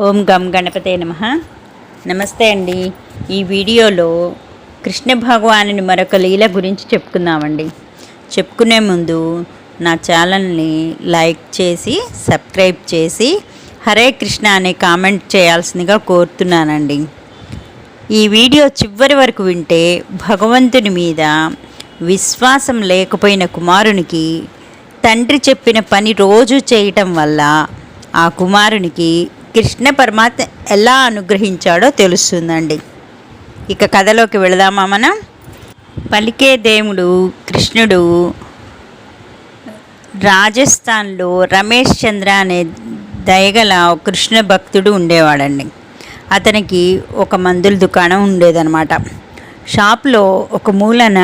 ఓం గం గణపతే నమః. నమస్తే అండి. ఈ వీడియోలో కృష్ణ భగవానుని మరొక లీల గురించి చెప్పుకుందామండి. చెప్పుకునే ముందు నా ఛానల్ని లైక్ చేసి సబ్స్క్రైబ్ చేసి హరే కృష్ణ అనే కామెంట్ చేయాల్సిందిగా కోరుతున్నానండి. ఈ వీడియో చివరి వరకు వింటే భగవంతుని మీద విశ్వాసం లేకపోయిన కుమారునికి తండ్రి చెప్పిన పని రోజు చేయటం వల్ల ఆ కుమారునికి కృష్ణ పరమాత్మ ఎలా అనుగ్రహించాడో తెలుస్తుందండి. ఇక కథలోకి వెళదామా మనం. పలికే దేవుడు కృష్ణుడు రాజస్థాన్లో రమేష్ చంద్ర అనే దయగల కృష్ణ భక్తుడు ఉండేవాడండి. అతనికి ఒక మందుల దుకాణం ఉండేదన్నమాట. షాప్లో ఒక మూలన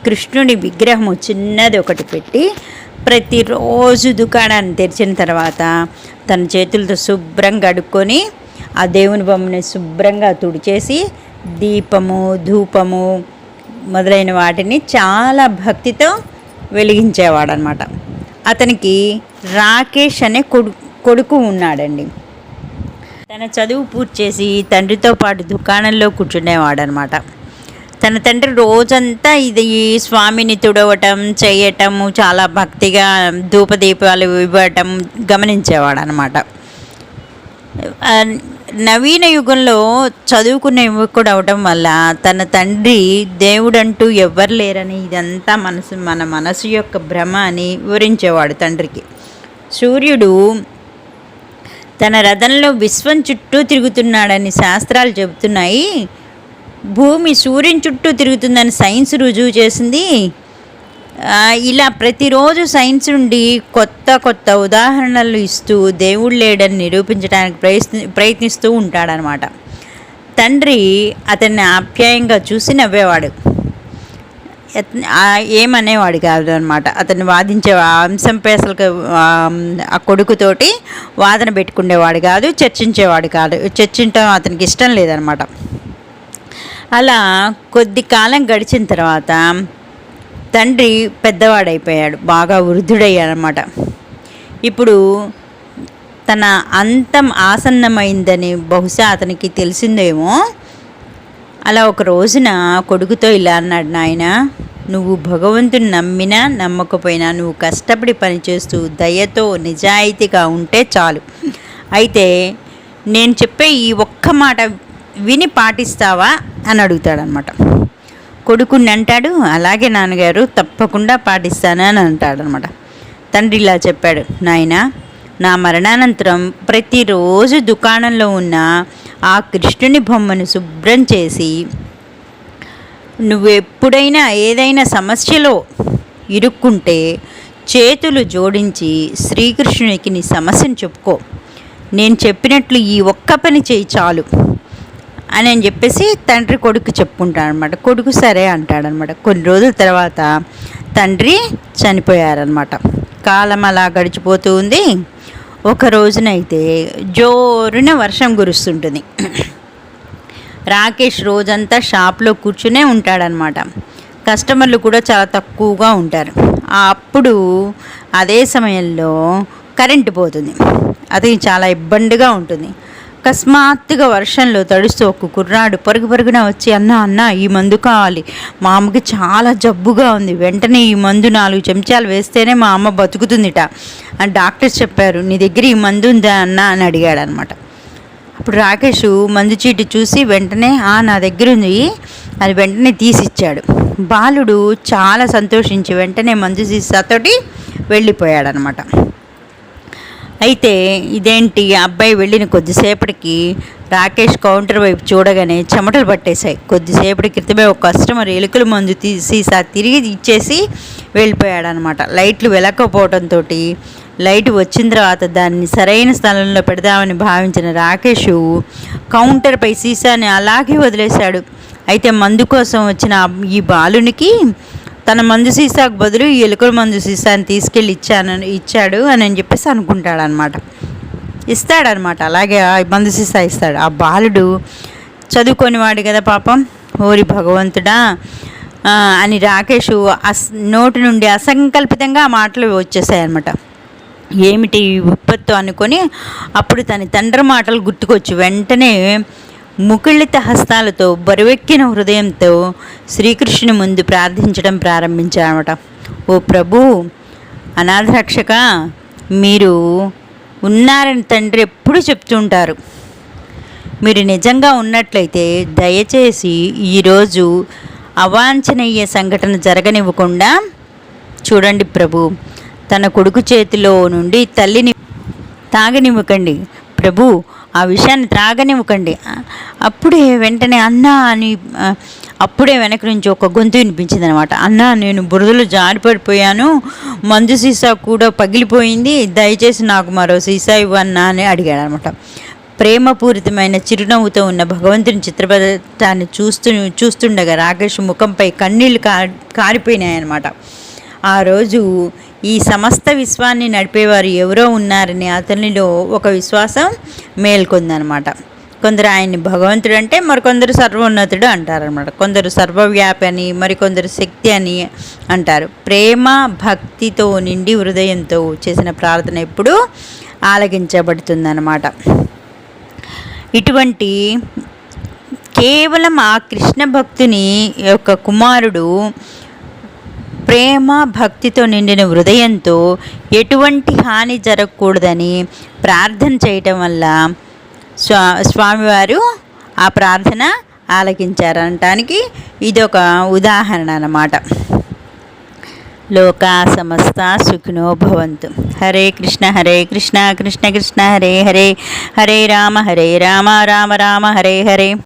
కృష్ణుడి విగ్రహము చిన్నది ఒకటి పెట్టి ప్రతిరోజు దుకాణాన్ని తెరిచిన తర్వాత తన చేతులతో శుభ్రంగా కడుక్కొని ఆ దేవుని బొమ్మని శుభ్రంగా తుడిచేసి దీపము ధూపము మొదలైన వాటిని చాలా భక్తితో వెలిగించేవాడనమాట. అతనికి రాకేష్ అనే కొడుకు ఉన్నాడండి. తన చదువు పూర్తి చేసి తండ్రితో పాటు దుకాణంలో కూర్చునేవాడనమాట. తన తండ్రి రోజంతా ఇది స్వామిని తుడవటం చేయటము చాలా భక్తిగా ధూపదీపాలు ఇవ్వటం గమనించేవాడు అనమాట. నవీన యుగంలో చదువుకున్న యువకుడు అవటం వల్ల తన తండ్రి దేవుడంటూ ఎవ్వరు లేరని ఇదంతా మన మనసు యొక్క భ్రమ అని వివరించేవాడు తండ్రికి. సూర్యుడు తన రథంలో విశ్వం చుట్టూ తిరుగుతున్నాడని శాస్త్రాలు చెబుతున్నాయి. భూమి సూర్యుని చుట్టూ తిరుగుతుందని సైన్స్ రుజువు చేసింది. ఇలా ప్రతిరోజు సైన్స్ నుండి కొత్త కొత్త ఉదాహరణలు ఇస్తూ దేవుడు లేడని నిరూపించడానికి ప్రయత్నిస్తూ ఉంటాడనమాట. తండ్రి అతన్ని ఆప్యాయంగా చూసి నవ్వేవాడు, ఏమనేవాడు కాదు అనమాట. అతన్ని వాదించే అంశంపై అసలు ఆ కొడుకుతోటి వాదన పెట్టుకునేవాడు కాదు, చర్చించడం అతనికి ఇష్టం లేదనమాట. అలా కొద్ది కాలం గడిచిన తర్వాత తండ్రి పెద్దవాడైపోయాడు, బాగా వృద్ధుడయ్యాడనమాట. ఇప్పుడు తన అంతం ఆసన్నమైందని బహుశా అతనికి తెలిసిందేమో. అలా ఒక రోజున కొడుకుతో ఇలా అన్నాడు, నాయన, నువ్వు భగవంతుని నమ్మినా నమ్మకపోయినా నువ్వు కష్టపడి పనిచేస్తూ దయతో నిజాయితీగా ఉంటే చాలు. అయితే నేను చెప్పే ఈ ఒక్క మాట విని పాటిస్తావా అని అడుగుతాడనమాట. కొడుకుని అంటాడు, అలాగే నాన్నగారు, తప్పకుండా పాటిస్తాను అని అంటాడనమాట. తండ్రి ఇలా చెప్పాడు, నాయన, నా మరణానంతరం ప్రతిరోజు దుకాణంలో ఉన్న ఆ కృష్ణుని బొమ్మను శుభ్రం చేసి నువ్వు ఎప్పుడైనా ఏదైనా సమస్యలో ఇరుక్కుంటే చేతులు జోడించి శ్రీకృష్ణునికి నీ సమస్యను చెప్పుకో. నేను చెప్పినట్లు ఈ ఒక్క పని చేయి చాలు అని చెప్పేసి తండ్రి కొడుకు చెప్పుకుంటాడనమాట. కొడుకు సరే అంటాడనమాట. కొన్ని రోజుల తర్వాత తండ్రి చనిపోయారనమాట. కాలం అలా గడిచిపోతూ ఉంది. ఒక రోజునైతే జోరున వర్షం కురుస్తుంటుంది. రాకేష్ రోజంతా షాప్లో కూర్చునే ఉంటాడనమాట. కస్టమర్లు కూడా చాలా తక్కువగా ఉంటారు. అప్పుడు అదే సమయంలో కరెంటు పోతుంది. అది చాలా ఇబ్బందిగా ఉంటుంది. అకస్మాత్తుగా వర్షంలో తడుస్తూ ఒక కుర్రాడు పరుగున వచ్చి, అన్న ఈ మందు కావాలి, మా అమ్మకి చాలా జబ్బుగా ఉంది, వెంటనే ఈ మందు 4 చెంచాలు వేస్తేనే మా అమ్మ బతుకుతుందిట అని డాక్టర్స్ చెప్పారు, నీ దగ్గర ఈ మందు ఉందా అన్న అని అడిగాడు అనమాట. అప్పుడు రాకేష్ మందు చీటి చూసి వెంటనే నా దగ్గర ఉంది అది వెంటనే తీసిచ్చాడు. బాలుడు చాలా సంతోషించి వెంటనే మందు సీసాతోటి వెళ్ళిపోయాడనమాట. అయితే ఇదేంటి, అబ్బాయి వెళ్ళిన కొద్దిసేపటికి రాకేష్ కౌంటర్ వైపు చూడగానే చెమటలు పట్టేశాయి. కొద్దిసేపటి క్రితమే ఒక కస్టమర్ ఎలుకల మందు సీసా తిరిగి ఇచ్చేసి వెళ్ళిపోయాడనమాట. లైట్లు వెలకపోవడంతో లైట్ వచ్చిన తర్వాత దాన్ని సరైన స్థలంలో పెడదామని భావించిన రాకేష్ కౌంటర్పై సీసాని అలాగే వదిలేశాడు. అయితే మందు కోసం వచ్చిన ఈ బాలునికి తన మందు సీసాకు బదులు ఈ ఎలుకల మందు సీసాని తీసుకెళ్ళి ఇచ్చాడు అని చెప్పేసి అనుకుంటాడనమాట. ఇస్తాడనమాట. అలాగే ఆ మందు సీసా ఇస్తాడు. ఆ బాలుడు చదువుకొనివాడు కదా పాపం, ఓరి భగవంతుడా అని రాకేష్ నోటి నుండి అసంకల్పితంగా ఆ మాటలు వచ్చేసాయి అనమాట. ఏమిటి ఈ విపత్తు అనుకొని అప్పుడు తన తండ్రి మాటలు గుర్తుకొచ్చి వెంటనే ముకుళిత హస్తాలతో బరువెక్కిన హృదయంతో శ్రీకృష్ణుని ముందు ప్రార్థించడం ప్రారంభించారన్నమాట. ఓ ప్రభు, అనాథరక్షక, మీరు ఉన్నారని తండ్రి ఎప్పుడు చెప్తుంటారు. మీరు నిజంగా ఉన్నట్లయితే దయచేసి ఈరోజు అవాంఛనీయ సంఘటన జరగనివ్వకుండా చూడండి ప్రభు. తన కొడుకు చేతిలో నుండి తల్లిని తాగనివ్వకండి ప్రభు, ఆ విషయాన్ని త్రాగనివ్వకండి. అప్పుడే వెంటనే అన్నా అని అప్పుడే వెనక నుంచి ఒక గొంతు వినిపించింది అనమాట. అన్నా, నేను బురదలో జారిపడిపోయాను, మందు సీసా కూడా పగిలిపోయింది, దయచేసి నాకు మరో సీసా ఇవ్వన్నా అని అడిగాడు అనమాట. ప్రేమపూరితమైన చిరునవ్వుతో ఉన్న భగవంతుని చిత్రపటాన్ని చూస్తుండగా రాకేష్ ముఖంపై కన్నీళ్లు కారిపోయినాయన్నమాట. ఆ రోజు ఈ సమస్త విశ్వాన్ని నడిపేవారు ఎవరో ఉన్నారని అతనిలో ఒక విశ్వాసం మేల్కొందనమాట. కొందరు ఆయన్ని భగవంతుడు అంటే మరికొందరు సర్వోన్నతుడు అంటారనమాట. కొందరు సర్వవ్యాపి అని, మరికొందరు శక్తి అని అంటారు. ప్రేమ భక్తితో నిండి హృదయంతో చేసిన ప్రార్థన ఎప్పుడూ ఆలకించబడుతుందన్నమాట. ఇటువంటి కేవలం ఆ కృష్ణ భక్తుని యొక్క కుమారుడు ప్రేమ భక్తితో నిండిన హృదయంతో ఎటువంటి హాని జరగకూడదని ప్రార్థన చేయటం వల్ల స్వామివారు ఆ ప్రార్థన ఆలకించారనటానికి ఇదొక ఉదాహరణ అన్నమాట. లోకా సమస్త సుఖినో భవంతు. హరే కృష్ణ కృష్ణ కృష్ణ హరే హరే, హరే రామ రామ రామ హరే హరే.